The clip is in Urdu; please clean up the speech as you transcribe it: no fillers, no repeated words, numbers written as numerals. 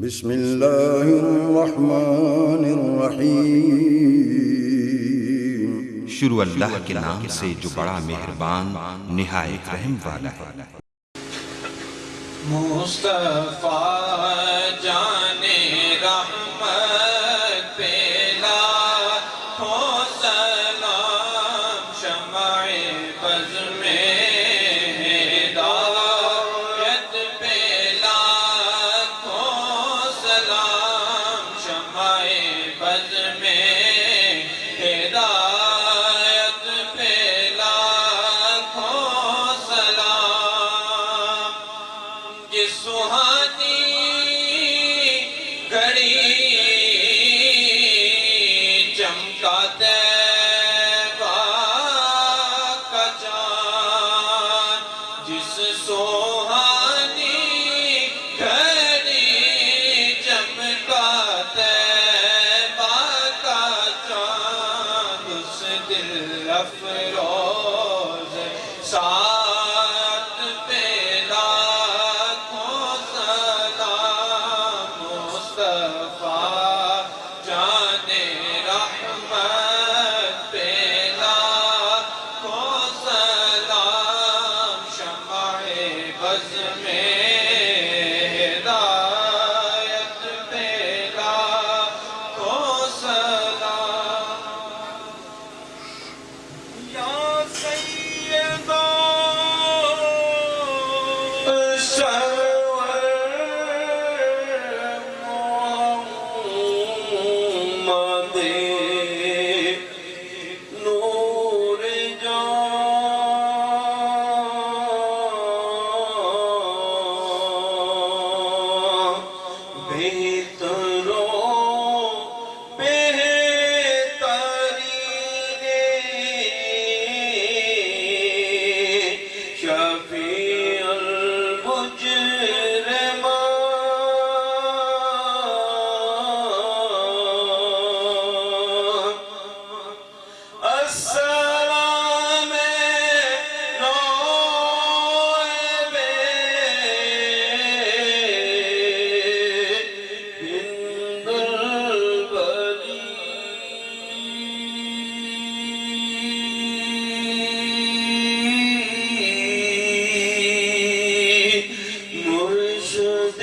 بسم اللہ الرحمن الرحیم۔ شروع اللہ کے نام سے جو بڑا مہربان نہایت رحم والا ہے۔ مصطفیٰ جان رحمت پہ لاکھوں سلام، شمع بز میں ہدایت پہ لاکھوں سلام، شمع بز میں ہدایت پہ لاکھوں سلام۔ یہ سہانی گھڑی چمکا طیبہ کا چاند، جس سہانی گھڑی چمکا طیبہ کا چاند، اس دل افروز ساتھ پہ لاکھوں سلام۔ مصطفیٰ جان رحمت پہ لاکھوں سلام، شمع بز میں ہدایت پہ لاکھوں سلام۔ یا سیدہ سرور محمد نور جان، بہتروں بہترین شفیع المجرمان، السلام نائب ہند البری، مرشد